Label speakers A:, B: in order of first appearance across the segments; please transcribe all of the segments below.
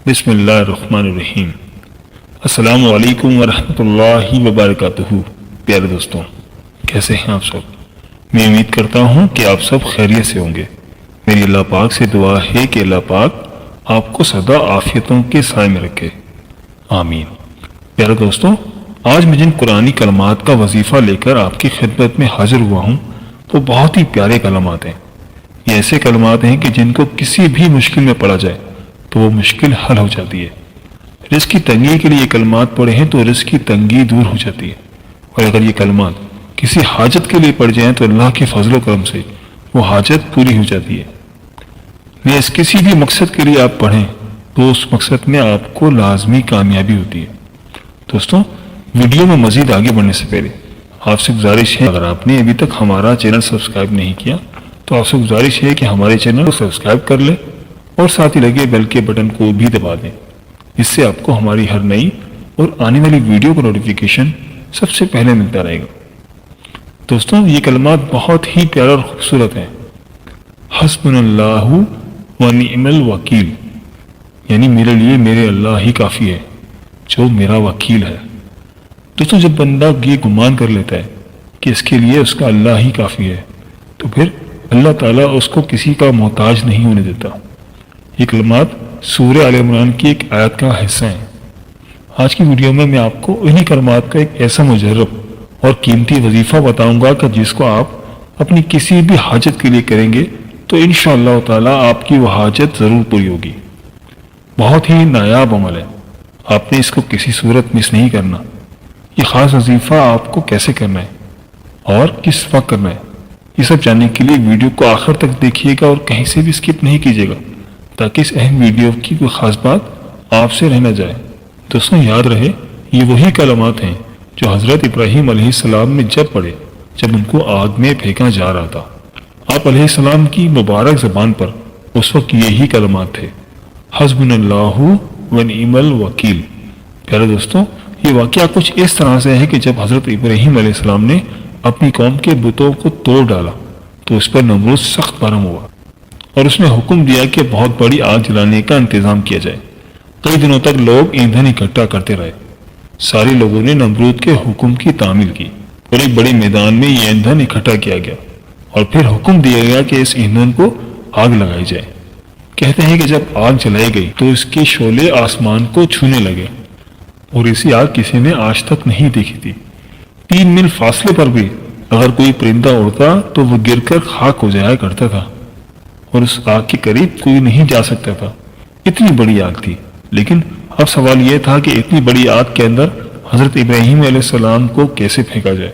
A: بسم اللہ الرحمن الرحیم۔ السلام علیکم ورحمۃ اللہ وبرکاتہ۔ پیارے دوستوں، کیسے ہیں آپ سب؟ میں امید کرتا ہوں کہ آپ سب خیریت سے ہوں گے۔ میری اللہ پاک سے دعا ہے کہ اللہ پاک آپ کو سدا عافیتوں کے سائے میں رکھے، آمین۔ پیارے دوستوں، آج میں جن قرآنی کلمات کا وظیفہ لے کر آپ کی خدمت میں حاضر ہوا ہوں وہ بہت ہی پیارے کلمات ہیں۔ یہ ایسے کلمات ہیں کہ جن کو کسی بھی مشکل میں پڑھا جائے تو وہ مشکل حل ہو جاتی ہے۔ رزق کی تنگی کے لیے یہ کلمات پڑھے ہیں تو رزق کی تنگی دور ہو جاتی ہے، اور اگر یہ کلمات کسی حاجت کے لیے پڑھ جائیں تو اللہ کے فضل و کرم سے وہ حاجت پوری ہو جاتی ہے۔ نیز کسی بھی مقصد کے لیے آپ پڑھیں تو اس مقصد میں آپ کو لازمی کامیابی ہوتی ہے۔ دوستوں، ویڈیو میں مزید آگے بڑھنے سے پہلے آپ سے گزارش ہے، اگر آپ نے ابھی تک ہمارا چینل سبسکرائب نہیں کیا تو آپ سے گزارش ہے کہ ہمارے چینل کو سبسکرائب کر لیں اور ساتھ ہی لگے بیل کے بٹن کو بھی دبا دیں، اس سے آپ کو ہماری ہر نئی اور آنے والی ویڈیو کا نوٹیفیکیشن سب سے پہلے ملتا رہے گا۔ دوستوں، یہ کلمات بہت ہی پیارا اور خوبصورت ہیں۔ حسبنا اللہ و نعم الوکیل، یعنی میرے لیے میرے اللہ ہی کافی ہے جو میرا وکیل ہے۔ دوستوں، جب بندہ یہ گمان کر لیتا ہے کہ اس کے لیے اس کا اللہ ہی کافی ہے تو پھر اللہ تعالیٰ اس کو کسی کا محتاج نہیں ہونے دیتا۔ یہ کلمات سورہ آل عمران کی ایک آیت کا حصہ ہیں۔ آج کی ویڈیو میں آپ کو انہی کلمات کا ایک ایسا مجرب اور قیمتی وظیفہ بتاؤں گا کہ جس کو آپ اپنی کسی بھی حاجت کے لیے کریں گے تو انشاءاللہ تعالیٰ آپ کی وہ حاجت ضرور پوری ہوگی۔ بہت ہی نایاب عمل ہے، آپ نے اس کو کسی صورت مس نہیں کرنا۔ یہ خاص وظیفہ آپ کو کیسے کرنا ہے اور کس وقت کرنا ہے، یہ سب جاننے کے لیے ویڈیو کو آخر تک دیکھیے گا اور کہیں سے بھی اسکپ نہیں کیجیے گا تاکہ اس اہم ویڈیو کی کوئی خاص بات آپ سے رہ نہ جائے۔ دوستوں، یاد رہے یہ وہی کلمات ہیں جو حضرت ابراہیم علیہ السلام نے جب پڑھے جب ان کو آگ میں پھینکا جا رہا تھا۔ آپ علیہ السلام کی مبارک زبان پر اس وقت یہی کلمات تھے، حسبنا اللہ و نعم الوکیل۔ پیارے دوستوں، یہ واقعہ کچھ اس طرح سے ہے کہ جب حضرت ابراہیم علیہ السلام نے اپنی قوم کے بتوں کو توڑ ڈالا تو اس پر نمرود سخت برہم ہوا اور اس نے حکم دیا کہ بہت بڑی آگ جلانے کا انتظام کیا جائے۔ کئی دنوں تک لوگ ایندھن اکٹھا کرتے رہے۔ سارے لوگوں نے نمرود کے حکم کی تعمیل کی اور ایک بڑے میدان میں یہ ایندھن اکٹھا کیا گیا اور پھر حکم دیا گیا کہ اس ایندھن کو آگ لگائی جائے۔ کہتے ہیں کہ جب آگ جلائی گئی تو اس کے شعلے آسمان کو چھونے لگے اور ایسی آگ کسی نے آج تک نہیں دیکھی تھی۔ 3 میل فاصلے پر بھی اگر کوئی پرندہ اڑتا تو وہ گر کر خاک ہو جایا کرتا تھا اور اس آگ کے قریب کوئی نہیں جا سکتا تھا، اتنی بڑی آگ تھی۔ لیکن اب سوال یہ تھا کہ اتنی بڑی آگ کے اندر حضرت ابراہیم علیہ السلام کو کیسے پھینکا جائے۔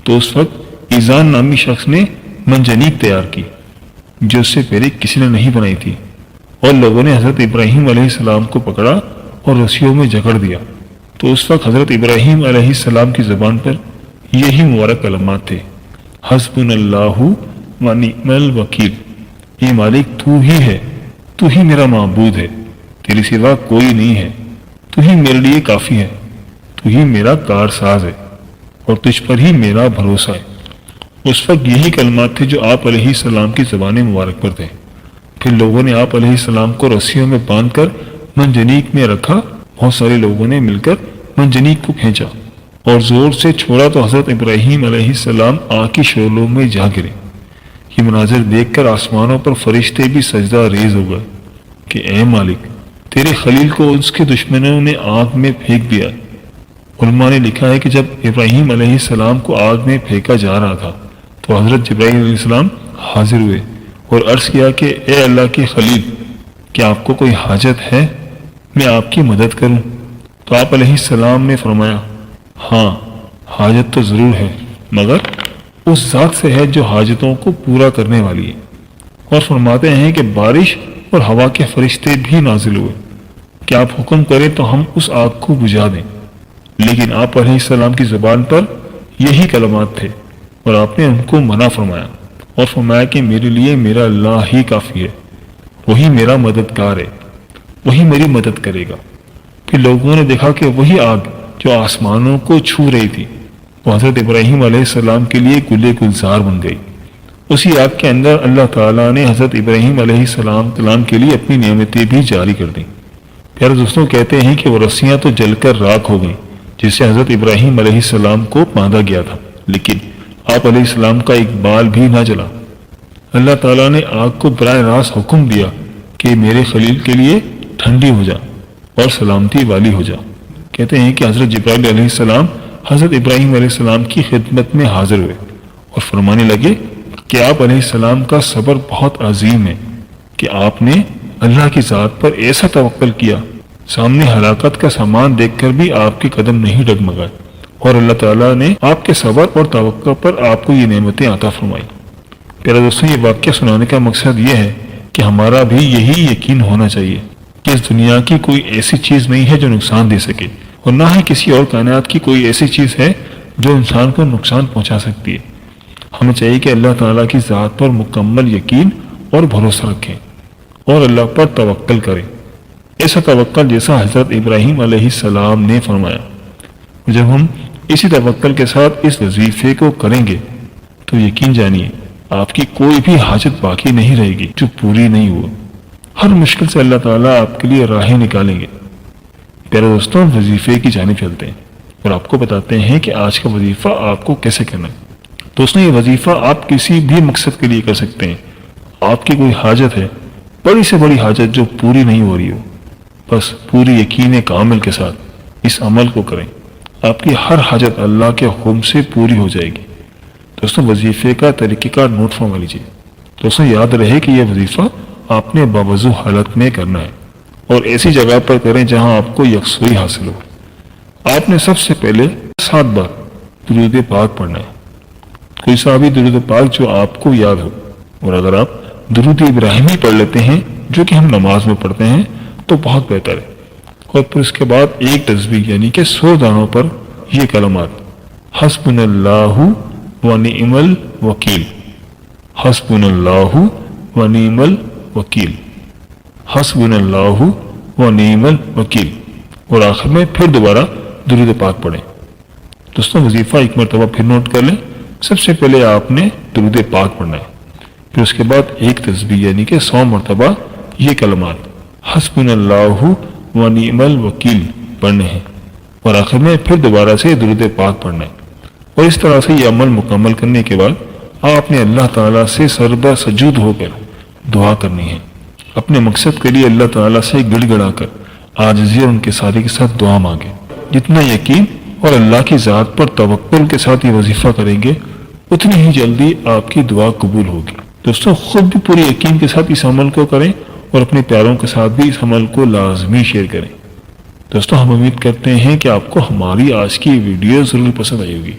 A: تو اس وقت ایزان نامی شخص نے منجنیق تیار کی جو اس سے پہلے کسی نے نہیں بنائی تھی، اور لوگوں نے حضرت ابراہیم علیہ السلام کو پکڑا اور رسیوں میں جکڑ دیا۔ تو اس وقت حضرت ابراہیم علیہ السلام کی زبان پر یہی مبارک کلمات تھے، حسبنا اللہ و نعم الوکیل، یہ مالک تو ہی ہے، تو ہی میرا معبود ہے، تیرے سوا کوئی نہیں ہے، تو ہی میرے لیے کافی ہے، تو ہی میرا کارساز ہے اور تجھ پر ہی میرا بھروسہ ہے۔ اس وقت یہی کلمات تھے جو آپ علیہ السلام کی زبان مبارک پر تھے۔ پھر لوگوں نے آپ علیہ السلام کو رسیوں میں باندھ کر منجنیق میں رکھا۔ بہت سارے لوگوں نے مل کر منجنیق کو کھینچا اور زور سے چھوڑا تو حضرت ابراہیم علیہ السلام آگ کی شعلوں میں جا گرے۔ یہ مناظر دیکھ کر آسمانوں پر فرشتے بھی سجدہ ریز ہو گئے کہ اے مالک، تیرے خلیل کو اس کے دشمنوں نے آگ میں پھینک دیا۔ علماء نے لکھا ہے کہ جب ابراہیم علیہ السلام کو آگ میں پھینکا جا رہا تھا تو حضرت جبرائیل علیہ السلام حاضر ہوئے اور عرض کیا کہ اے اللہ کے خلیل، کیا آپ کو کوئی حاجت ہے، میں آپ کی مدد کروں؟ تو آپ علیہ السلام نے فرمایا، ہاں حاجت تو ضرور ہے، مگر اس ذات سے ہے جو حاجتوں کو پورا کرنے والی ہے۔ اور فرماتے ہیں کہ بارش اور ہوا کے فرشتے بھی نازل ہوئے کہ آپ حکم کریں تو ہم اس آگ کو بجھا دیں، لیکن آپ علیہ السلام کی زبان پر یہی کلمات تھے اور آپ نے ان کو منع فرمایا اور فرمایا کہ میرے لیے میرا اللہ ہی کافی ہے، وہی میرا مددگار ہے، وہی میری مدد کرے گا۔ پھر لوگوں نے دیکھا کہ وہی آگ جو آسمانوں کو چھو رہی تھی وہ حضرت ابراہیم علیہ السلام کے لیے گلے گلزار بن گئی۔ اسی آگ کے اندر اللہ تعالیٰ نے حضرت ابراہیم علیہ السلام کے لیے اپنی نعمتیں بھی جاری کر دیں پیارے دوستوں، کہتے ہیں کہ وہ رسیاں تو جل کر راکھ ہو گئیں جسے حضرت ابراہیم علیہ السلام کو باندھا گیا تھا، لیکن آپ علیہ السلام کا ایک بال بھی نہ جلا۔ اللہ تعالیٰ نے آگ کو براہ راست حکم دیا کہ میرے خلیل کے لیے ٹھنڈی ہو جا اور سلامتی والی ہو جا۔ کہتے ہیں کہ حضرت جبرائیل علیہ السلام حضرت ابراہیم علیہ السلام کی خدمت میں حاضر ہوئے اور فرمانے لگے کہ آپ علیہ السلام کا صبر بہت عظیم ہے کہ آپ نے اللہ کی ذات پر ایسا توکل کیا، سامنے ہلاکت کا سامان دیکھ کر بھی آپ کے قدم نہیں ڈگمگائے، اور اللہ تعالیٰ نے آپ کے صبر اور توکل پر آپ کو یہ نعمتیں عطا فرمائی۔ پیارے دوستوں، یہ واقعہ سنانے کا مقصد یہ ہے کہ ہمارا بھی یہی یقین ہونا چاہیے کہ اس دنیا کی کوئی ایسی چیز نہیں ہے جو نقصان دے سکے، اور نہ ہی کسی اور کائنات کی کوئی ایسی چیز ہے جو انسان کو نقصان پہنچا سکتی ہے۔ ہمیں چاہیے کہ اللہ تعالیٰ کی ذات پر مکمل یقین اور بھروسہ رکھیں اور اللہ پر توکل کریں، ایسا توکل جیسا حضرت ابراہیم علیہ السلام نے فرمایا۔ جب ہم اسی توکل کے ساتھ اس وظیفے کو کریں گے تو یقین جانیے آپ کی کوئی بھی حاجت باقی نہیں رہے گی جو پوری نہیں ہو۔ ہر مشکل سے اللہ تعالیٰ آپ کے لیے راہیں نکالیں گے۔ پیارے دوستوں، وظیفے کی جانب چلتے ہیں اور آپ کو بتاتے ہیں کہ آج کا وظیفہ آپ کو کیسے کرنا ہے۔ دوستوں، یہ وظیفہ آپ کسی بھی مقصد کے لیے کر سکتے ہیں۔ آپ کی کوئی حاجت ہے، بڑی سے بڑی حاجت جو پوری نہیں ہو رہی ہو، بس پوری یقین کامل کے ساتھ اس عمل کو کریں، آپ کی ہر حاجت اللہ کے حکم سے پوری ہو جائے گی۔ دوستوں، وظیفے کا طریقہ کار نوٹ فرما لیجیے۔ دوستوں، یاد رہے کہ یہ وظیفہ آپ نے باوضو حالت میں کرنا ہے اور ایسی جگہ پر کریں جہاں آپ کو یکسوئی حاصل ہو۔ آپ نے سب سے پہلے 7 بار درود پاک پڑھنا ہے، کوئی سا بھی درود پاک جو آپ کو یاد ہو، اور اگر آپ درود ابراہیمی پڑھ لیتے ہیں جو کہ ہم نماز میں پڑھتے ہیں تو بہت بہتر ہے، اور پھر اس کے بعد ایک تسبیح یعنی کہ 100 دانوں پر یہ کلمات: حسبنا اللہ ونعم الوکیل، حسبنا اللہ ونعم الوکیل، حسبنا اللہ ونعم الوکیل، اور آخر میں پھر دوبارہ درود پاک پڑھیں۔ دوستوں، وظیفہ ایک مرتبہ پھر نوٹ کر لیں۔ سب سے پہلے آپ نے درود پاک پڑھنا ہے، پھر اس کے بعد ایک تسبیح یعنی کہ 100 مرتبہ یہ کلمات حسبنا اللہ ونعم الوکیل پڑھنے ہیں، اور آخر میں پھر دوبارہ سے درود پاک پڑھنا ہے۔ اور اس طرح سے یہ عمل مکمل کرنے کے بعد آپ نے اللہ تعالیٰ سے سربا سجود ہو کر دعا کرنی ہے، اپنے مقصد کے لیے اللہ تعالیٰ سے گڑ گڑا کر عاجزی اور ان کے سارے کے ساتھ دعا مانگے۔ جتنا یقین اور اللہ کی ذات پر توکل کے ساتھ یہ وظیفہ کریں گے اتنی ہی جلدی آپ کی دعا قبول ہوگی۔ دوستوں، خود بھی پورے یقین کے ساتھ اس عمل کو کریں اور اپنے پیاروں کے ساتھ بھی اس عمل کو لازمی شیئر کریں۔ دوستوں، ہم امید کرتے ہیں کہ آپ کو ہماری آج کی ویڈیو ضرور پسند آئی ہوگی۔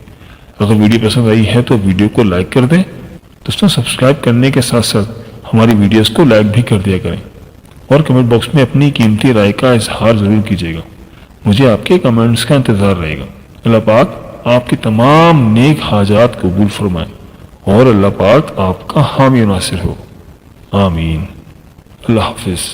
A: اگر ویڈیو پسند آئی ہے تو ویڈیو کو لائک کر دیں۔ دوستوں، سبسکرائب کرنے کے ساتھ ساتھ ہماری ویڈیوز کو لائک بھی کر دیا کریں، اور کمنٹ باکس میں اپنی قیمتی رائے کا اظہار ضرور کیجیے گا۔ مجھے آپ کے کمنٹس کا انتظار رہے گا۔ اللہ پاک آپ کی تمام نیک حاجات قبول فرمائے اور اللہ پاک آپ کا حامی و ناصر ہو، آمین۔ اللہ حافظ۔